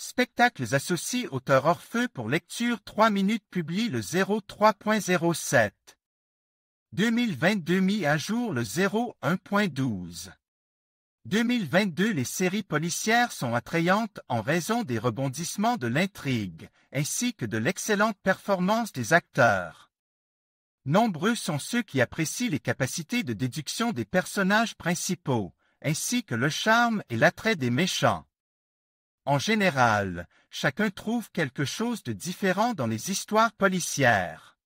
Spectacles associés Auteur Orfeu pour lecture 3 minutes publie le 03.07. 2022 mis à jour le 01.12. 2022 Les séries policières sont attrayantes en raison des rebondissements de l'intrigue, ainsi que de l'excellente performance des acteurs. Nombreux sont ceux qui apprécient les capacités de déduction des personnages principaux, ainsi que le charme et l'attrait des méchants. En général, chacun trouve quelque chose de différent dans les histoires policières.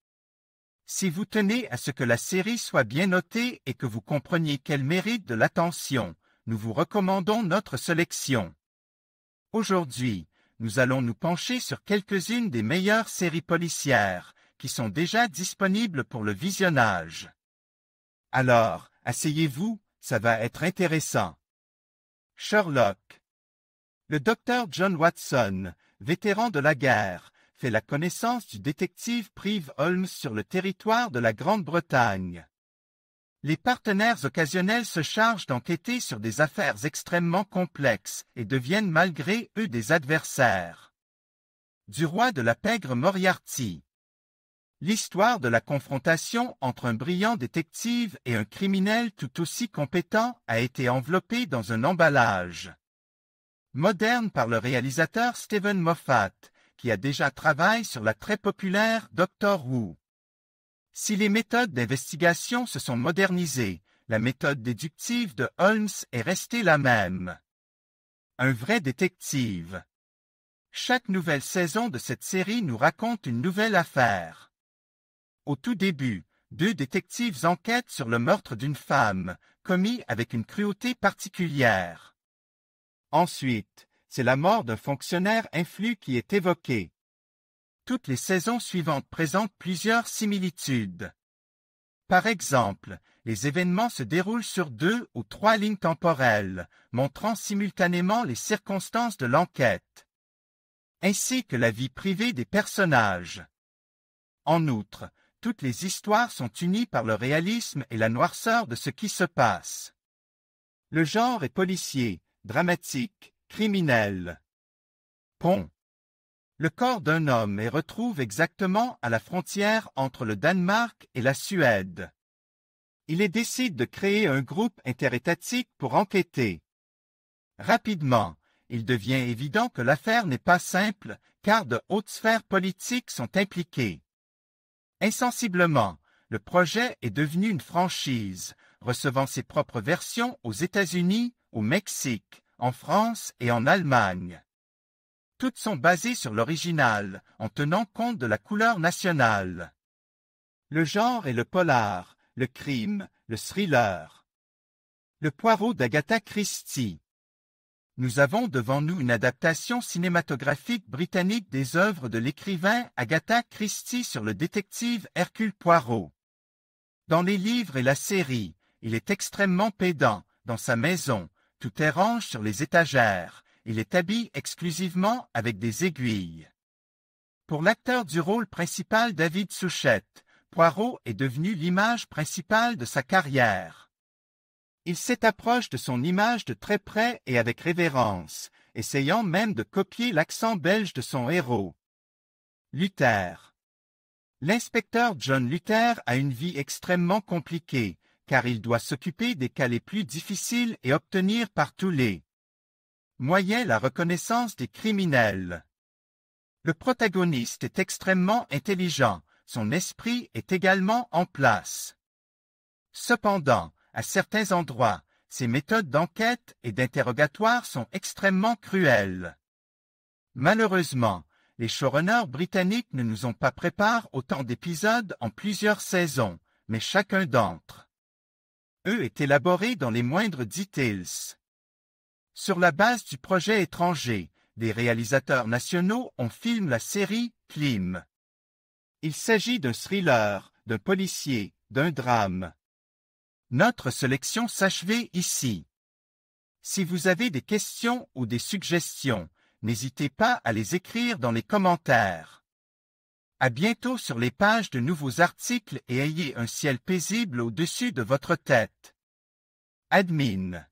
Si vous tenez à ce que la série soit bien notée et que vous compreniez qu'elle mérite de l'attention, nous vous recommandons notre sélection. Aujourd'hui, nous allons nous pencher sur quelques-unes des meilleures séries policières qui sont déjà disponibles pour le visionnage. Alors, asseyez-vous, ça va être intéressant. Sherlock. Le docteur John Watson, vétéran de la guerre, fait la connaissance du détective Private Holmes sur le territoire de la Grande-Bretagne. Les partenaires occasionnels se chargent d'enquêter sur des affaires extrêmement complexes et deviennent malgré eux des adversaires. Du roi de la pègre Moriarty. L'histoire de la confrontation entre un brillant détective et un criminel tout aussi compétent a été enveloppée dans un emballage moderne par le réalisateur Steven Moffat, qui a déjà travaillé sur la très populaire Doctor Who. Si les méthodes d'investigation se sont modernisées, la méthode déductive de Holmes est restée la même. Un vrai détective. Chaque nouvelle saison de cette série nous raconte une nouvelle affaire. Au tout début, deux détectives enquêtent sur le meurtre d'une femme, commis avec une cruauté particulière. Ensuite, c'est la mort d'un fonctionnaire influent qui est évoquée. Toutes les saisons suivantes présentent plusieurs similitudes. Par exemple, les événements se déroulent sur 2 ou 3 lignes temporelles, montrant simultanément les circonstances de l'enquête, ainsi que la vie privée des personnages. En outre, toutes les histoires sont unies par le réalisme et la noirceur de ce qui se passe. Le genre est policier, dramatique, criminel. Pont. Le corps d'un homme est retrouvé exactement à la frontière entre le Danemark et la Suède. Il décide de créer un groupe interétatique pour enquêter. Rapidement, il devient évident que l'affaire n'est pas simple, car de hautes sphères politiques sont impliquées. Insensiblement, le projet est devenu une franchise, recevant ses propres versions aux États-Unis, au Mexique, en France et en Allemagne. Toutes sont basées sur l'original, en tenant compte de la couleur nationale. Le genre est le polar, le crime, le thriller. Le Poirot d'Agatha Christie. Nous avons devant nous une adaptation cinématographique britannique des œuvres de l'écrivain Agatha Christie sur le détective Hercule Poirot. Dans les livres et la série, il est extrêmement pédant, dans sa maison, tout est rangé sur les étagères, il est habillé exclusivement avec des aiguilles. Pour l'acteur du rôle principal David Suchet, Poirot est devenu l'image principale de sa carrière. Il s'approche de son image de très près et avec révérence, essayant même de copier l'accent belge de son héros. Luther. L'inspecteur John Luther a une vie extrêmement compliquée, car il doit s'occuper des cas les plus difficiles et obtenir par tous les moyens la reconnaissance des criminels. Le protagoniste est extrêmement intelligent, son esprit est également en place. Cependant, à certains endroits, ses méthodes d'enquête et d'interrogatoire sont extrêmement cruelles. Malheureusement, les showrunners britanniques ne nous ont pas préparé autant d'épisodes en plusieurs saisons, mais chacun d'entre eux est élaboré dans les moindres details. Sur la base du projet étranger, des réalisateurs nationaux ont filmé la série Klim. Il s'agit d'un thriller, d'un policier, d'un drame. Notre sélection s'achève ici. Si vous avez des questions ou des suggestions, n'hésitez pas à les écrire dans les commentaires. À bientôt sur les pages de nouveaux articles et ayez un ciel paisible au-dessus de votre tête. Admin.